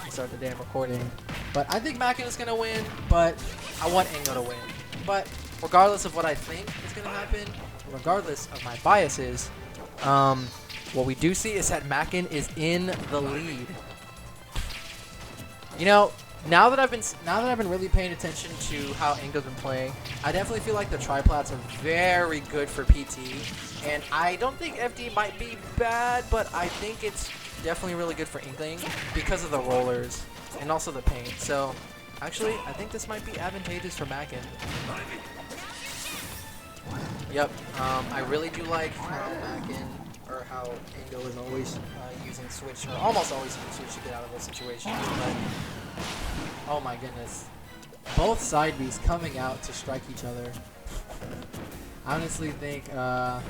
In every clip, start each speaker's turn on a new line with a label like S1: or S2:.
S1: and start the damn recording. But I think Makken is gonna win, but I want Ango to win. But regardless of what I think is gonna happen, regardless of my biases, what we do see is that Makken is in the lead. You know, now that I've been really paying attention to how Ango's been playing, I definitely feel like the triplats are very good for PT, and I don't think FD might be bad, but I think it's definitely really good for Inkling because of the rollers and also the paint. So, actually, I think this might be advantageous for Makken. Yep, I really do like how Makken, or how Ango is always using Switch, or almost always using Switch to get out of those situations, but oh my goodness. Both side Bs coming out to strike each other. I honestly think, I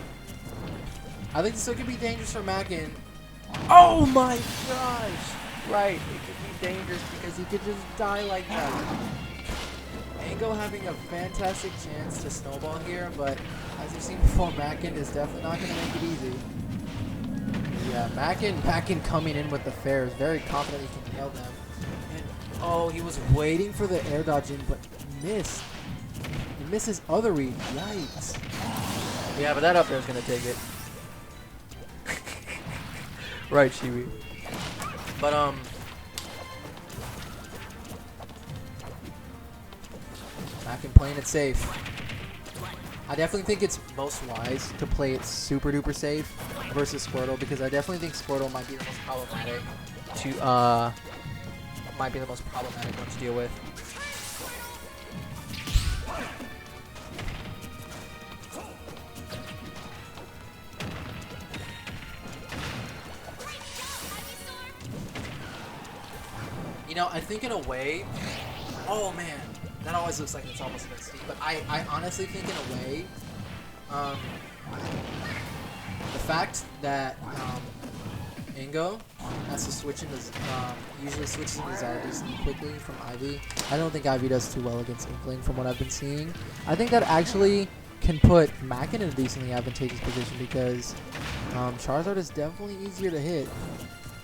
S1: think this still could be dangerous for Makken. Oh my gosh! Right, it could be dangerous because he could just die like that. Ango having a fantastic chance to snowball here, but as you've seen before, Makken is definitely not going to make it easy. Yeah, Makken coming in with the fair is very confident he can nail them. And oh, he was waiting for the air dodge in, but missed. He missed his other read. Yikes. Yeah, but that up there is going to take it. Right, Shiwi. But, Makken playing it safe. I definitely think it's most wise to play it super duper safe versus Squirtle, because I definitely think Squirtle might be the most problematic one to deal with. You know, I think in a way, oh man, that always looks like it's almost a mistake, but I honestly think in a way, the fact that Ango has to switch into, usually switches into Zardus quickly from Ivy. I don't think Ivy does too well against Inkling from what I've been seeing. I think that actually can put Makken in a decently advantageous position because Charizard is definitely easier to hit.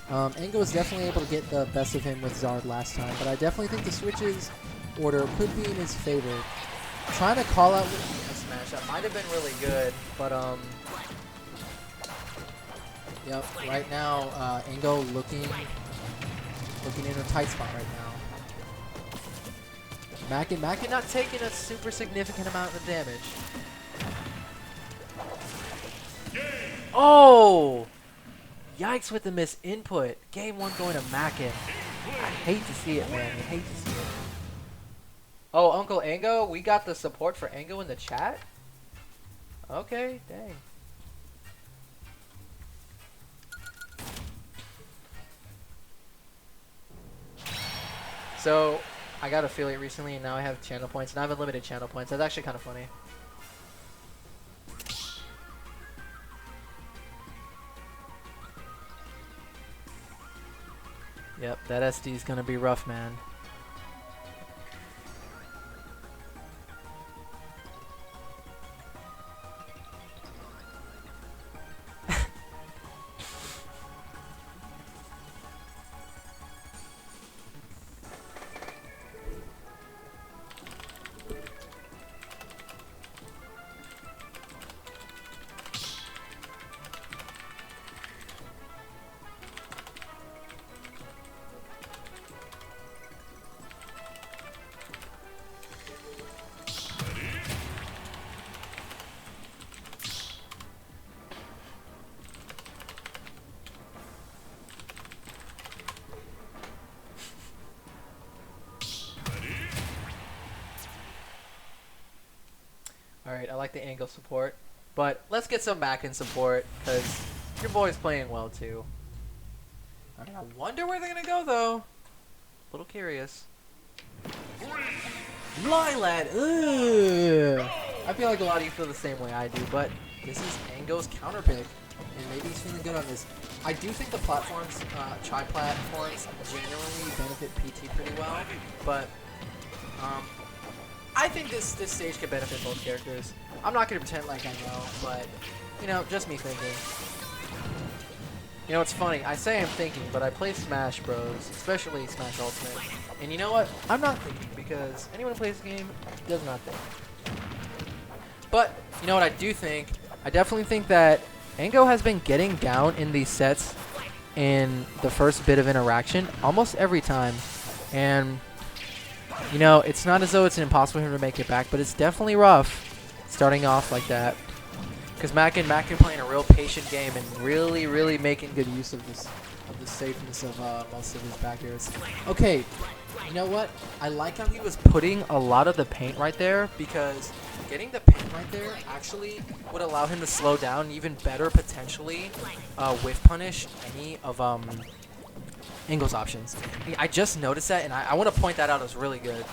S1: Ango was definitely able to get the best of him with Zard last time, but I definitely think the switches order could be in his favor. Trying to call out with a smash, that might have been really good, but yep, right now, Ango looking in a tight spot right now. Makken not taking a super significant amount of damage. Oh! Yikes with the missed input. Game 1 going to Makken. I hate to see it, man. I hate to see it. Oh, Uncle Ango? We got the support for Ango in the chat? Okay, dang. So, I got affiliate recently and now I have channel points, and I have unlimited channel points. That's actually kind of funny. Yep, that SD is gonna be rough, man. Alright, I like the Ango support, but let's get some Makken support, because your boy's playing well too. I wonder where they're going to go though. A little curious. Lilat! Ugh. I feel like a lot of you feel the same way I do, but this is Ango's counter pick, and maybe he's feeling good on this. I do think the platforms, tri-platforms, generally benefit PT pretty well, but I think this stage could benefit both characters. I'm not going to pretend like I know, but, you know, just me thinking. You know, it's funny. I say I'm thinking, but I play Smash Bros, especially Smash Ultimate. And you know what? I'm not thinking because anyone who plays the game does not think. But, you know what I do think? I definitely think that Ango has been getting down in these sets in the first bit of interaction almost every time. And, you know, it's not as though it's impossible for him to make it back, but it's definitely rough starting off like that. Because Makken playing a real patient game and really making good use of the safeness of most of his back airs. Okay, you know what? I like how he was putting a lot of the paint right there, because getting the paint right there actually would allow him to slow down even better potentially whiff punish any of Ango's options. I just noticed that, and I want to point that out as really good.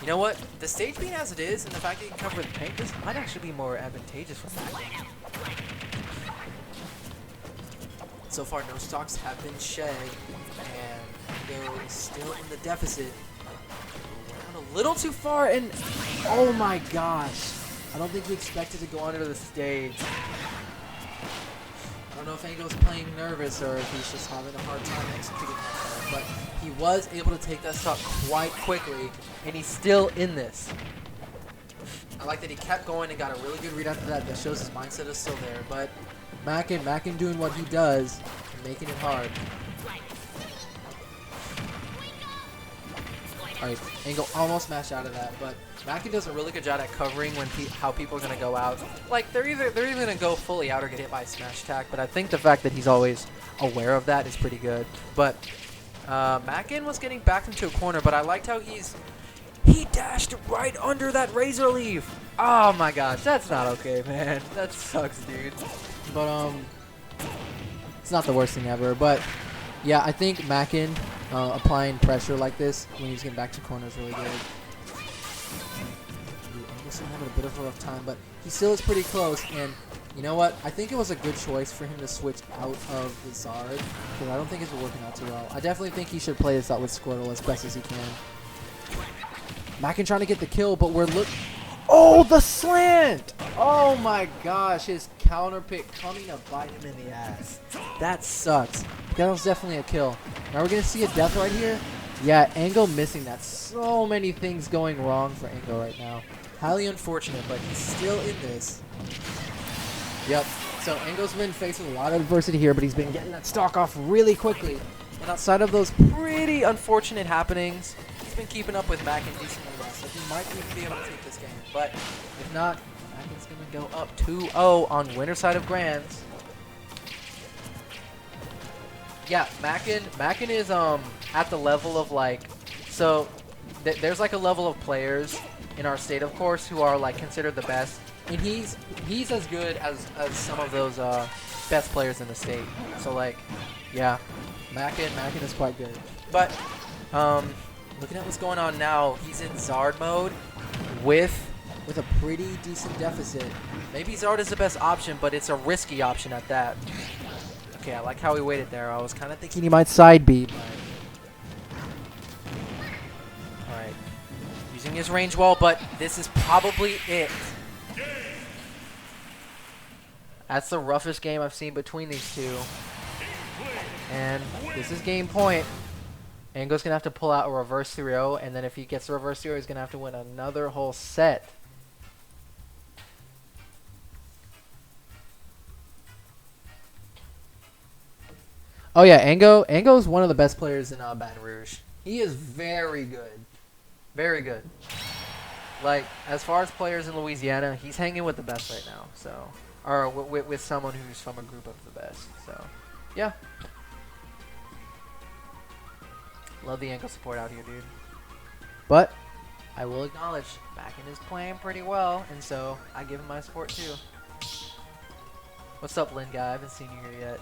S1: You know what? The stage being as it is, and the fact that you can cover the paint, this might actually be more advantageous for Makken. So far, no stocks have been shed, and Ango is still in the deficit. Went a little too far, and oh my gosh. I don't think he expected to go under the stage. I don't know if Ango's playing nervous or if he's just having a hard time executing that, but he was able to take that stock quite quickly, and he's still in this. I like that he kept going and got a really good read after that. That shows his mindset is still there, but Makken doing what he does, making it hard. Alright, Ango almost mashed out of that, but Makken does a really good job at covering when how people are going to go out. Like, they're either going to go fully out or get hit by a smash attack, but I think the fact that he's always aware of that is pretty good. But Makken was getting backed into a corner, but I liked how he dashed right under that razor leaf. Oh my gosh, that's not okay, man. That sucks, dude. But it's not the worst thing ever. But yeah, I think Makken applying pressure like this when he's getting back to corners is really good. Ango's having a bit of a rough time, but he still is pretty close. And you know what? I think it was a good choice for him to switch out of the Zard, because I don't think it's working out too well. I definitely think he should play this out with Squirtle as best as he can. Makken trying to get the kill, but we're oh, the slant! Oh my gosh, his counter pick coming to bite him in the ass. That sucks. That was definitely a kill. Now we're going to see a death right here. Yeah, Ango missing that. So many things going wrong for Ango right now. Highly unfortunate, but he's still in this. Yep. So Ango's been faced with a lot of adversity here, but he's been getting that stock off really quickly. And outside of those pretty unfortunate happenings, he's been keeping up with Makken decently well, so he might even be able to take this game. But if not, Macken's going to go up 2-0 on winner side of Grands. Yeah, Makken is at the level of like, so there's like a level of players in our state, of course, who are like considered the best, and he's as good as some of those best players in the state. So like, yeah, Makken is quite good. But looking at what's going on now, he's in Zard mode with a pretty decent deficit. Maybe Zard is the best option, but it's a risky option at that. Okay, I like how he waited there. I was kind of thinking he might side B. Alright. Using his range wall, but this is probably it. That's the roughest game I've seen between these two. And this is game point. Ango's going to have to pull out a reverse 3-0, and then if he gets the reverse 3-0, he's going to have to win another whole set. Oh yeah, Ango's one of the best players in Baton Rouge. He is very good. Very good. Like, as far as players in Louisiana, he's hanging with the best right now. So, or with someone who's from a group of the best. So, yeah. Love the Ango support out here, dude. But I will acknowledge, Makken is playing pretty well, and so I give him my support too. What's up, Lin guy? I haven't seen you here yet.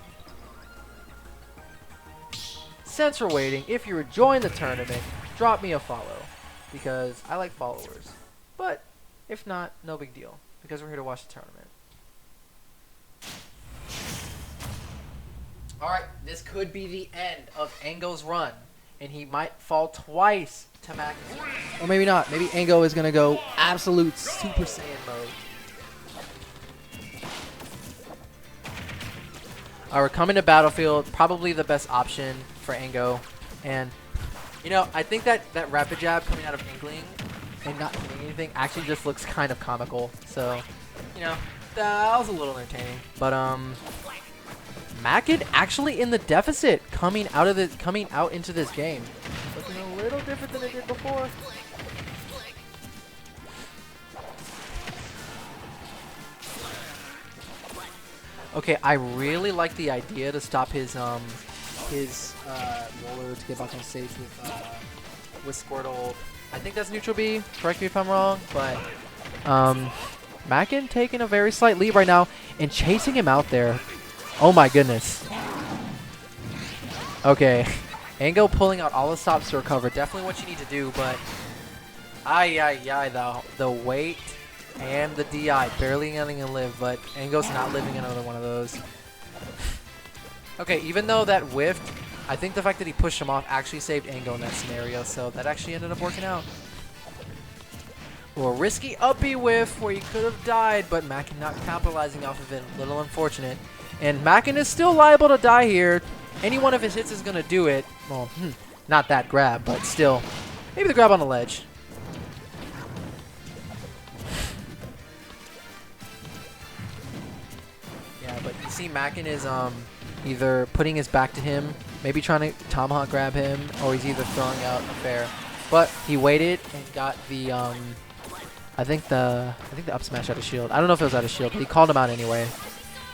S1: Since we're waiting, if you're enjoying the tournament, drop me a follow, because I like followers. But if not, no big deal, because we're here to watch the tournament. Alright, this could be the end of Ango's run, and he might fall twice to Makken. Or maybe not. Maybe Ango is going to go absolute Super Saiyan mode. We're coming to Battlefield, probably the best option for Ango. And, you know, I think that rapid jab coming out of Inkling and not hitting anything actually just looks kind of comical. So, you know, that was a little entertaining. But, Makken actually in the deficit coming out into this game. Looking a little different than it did before. Okay, I really like the idea to stop his roller to get back on stage with Squirtle. I think that's neutral B. Correct me if I'm wrong, but Makken taking a very slight lead right now and chasing him out there. Oh my goodness. Okay, Ango pulling out all the stops to recover. Definitely what you need to do, but the weight and the DI barely letting him live, but Ango's not living another one of those. Okay, even though that whiffed, I think the fact that he pushed him off actually saved Ango in that scenario, so that actually ended up working out. Or a risky up B whiff where he could have died, but Makken not capitalizing off of it. A little unfortunate. And Makken is still liable to die here. Any one of his hits is going to do it. Well, not that grab, but still. Maybe the grab on the ledge. Yeah, but you see Makken is either putting his back to him, maybe trying to tomahawk grab him, or he's either throwing out a fair. But he waited and got the I think the up smash out of shield. I don't know if it was out of shield, but he called him out anyway.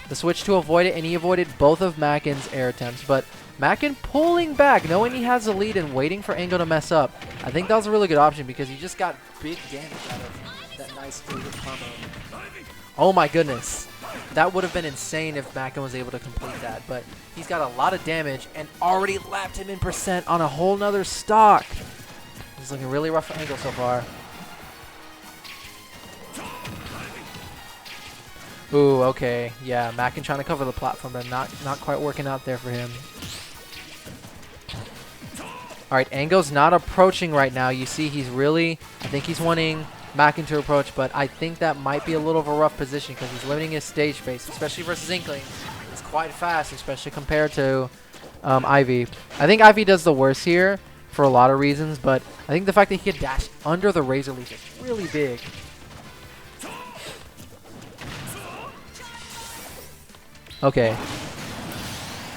S1: The switch to avoid it, and he avoided both of Makken's air attempts. But Makken pulling back, knowing he has the lead and waiting for Ango to mess up. I think that was a really good option because he just got big damage out of that nice fluid combo. Oh my goodness. That would have been insane if Makken was able to complete that. But he's got a lot of damage and already lapped him in percent on a whole nother stock. He's looking really rough for Ango so far. Ooh, okay. Yeah, Makken trying to cover the platform, but not quite working out there for him. Alright, Ango's not approaching right now. You see he's really, I think he's wanting Makken to approach, but I think that might be a little of a rough position because he's limiting his stage space, especially versus Inkling. It's quite fast, especially compared to Ivy. I think Ivy does the worst here for a lot of reasons, but I think the fact that he could dash under the Razor Leaf is really big. Okay.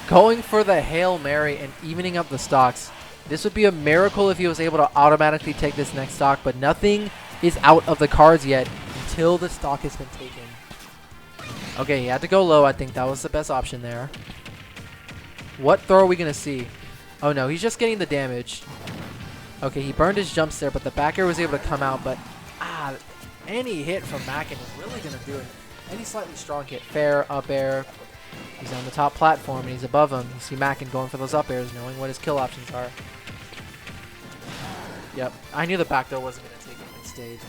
S1: Going for the Hail Mary and evening up the stocks. This would be a miracle if he was able to automatically take this next stock, but nothing is out of the cards yet until the stock has been taken. Okay, he had to go low. I think that was the best option there. What throw are we going to see? Oh no, he's just getting the damage. Okay, he burned his jumps there, but the back air was able to come out, but any hit from Makken is really going to do it. Any slightly strong hit. Fair, up air. He's on the top platform and he's above him. You see Makken going for those up airs, knowing what his kill options are. Yep. I knew the back throw wasn't going to take him on stage.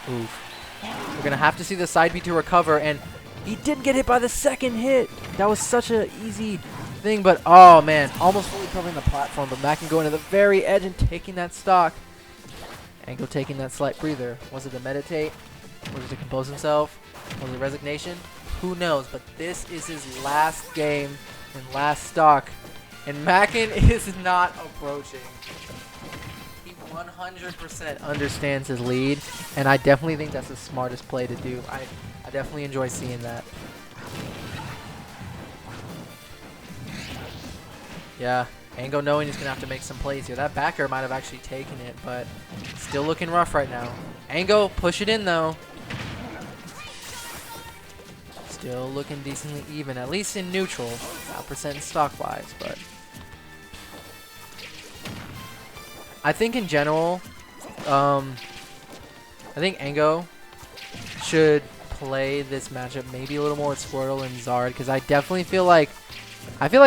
S1: But, oof. We're going to have to see the side B to recover, and he did get hit by the second hit. That was such an easy thing, but oh man, almost fully covering the platform, but Makken going to the very edge and taking that stock. Ango taking that slight breather. Was it to meditate? Was it to compose himself? Was it resignation? Who knows? But this is his last game and last stock. And Makken is not approaching. He 100% understands his lead. And I definitely think that's the smartest play to do. I definitely enjoy seeing that. Yeah. Ango knowing he's going to have to make some plays here. That backer might have actually taken it, but still looking rough right now. Ango, push it in though. Still looking decently even, at least in neutral. Not percent stock-wise, but I think in general, I think Ango should play this matchup maybe a little more with Squirtle and Zard, because I definitely feel like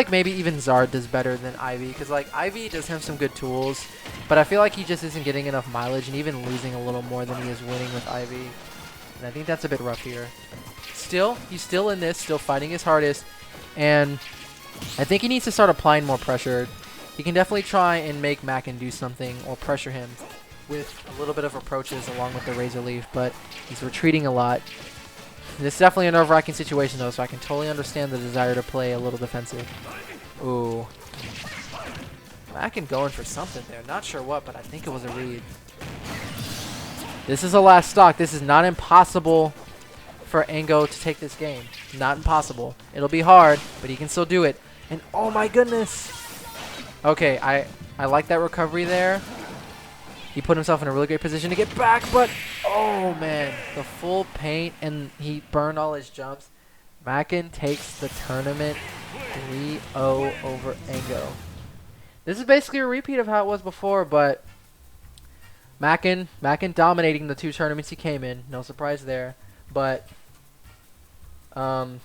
S1: maybe even Zard does better than Ivy, because like Ivy does have some good tools, but I feel like he just isn't getting enough mileage and even losing a little more than he is winning with Ivy. And I think that's a bit rough here. Still, he's still in this, still fighting his hardest, and I think he needs to start applying more pressure. He can definitely try and make Makken do something or pressure him with a little bit of approaches along with the Razor Leaf, but he's retreating a lot. This is definitely a nerve-wracking situation, though, so I can totally understand the desire to play a little defensive. Ooh. Makken going for something there. Not sure what, but I think it was a read. This is a last stock. This is not impossible for Ango to take this game. Not impossible. It'll be hard, but he can still do it. And oh my goodness. Okay, I like that recovery there. He put himself in a really great position to get back, but oh man, the full paint, and he burned all his jumps. Makken takes the tournament 3-0 over Ango. This is basically a repeat of how it was before, but Makken dominating the 2 tournaments he came in. No surprise there, but that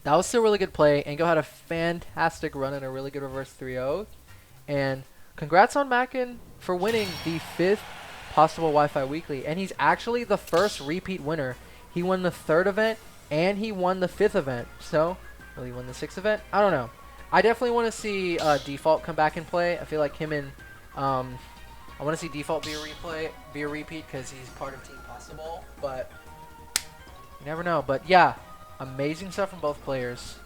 S1: was still really good play. Ango had a fantastic run and a really good reverse 3-0, and congrats on Makken for winning the 5th possible Wi-Fi Weekly, and he's actually the first repeat winner. He won the 3rd event, and he won the 5th event. So, will he win the 6th event? I don't know. I definitely want to see Default come back and play. I feel like him and I want to see Default be a repeat, because he's part of Team Possible. But you never know. But yeah, amazing stuff from both players.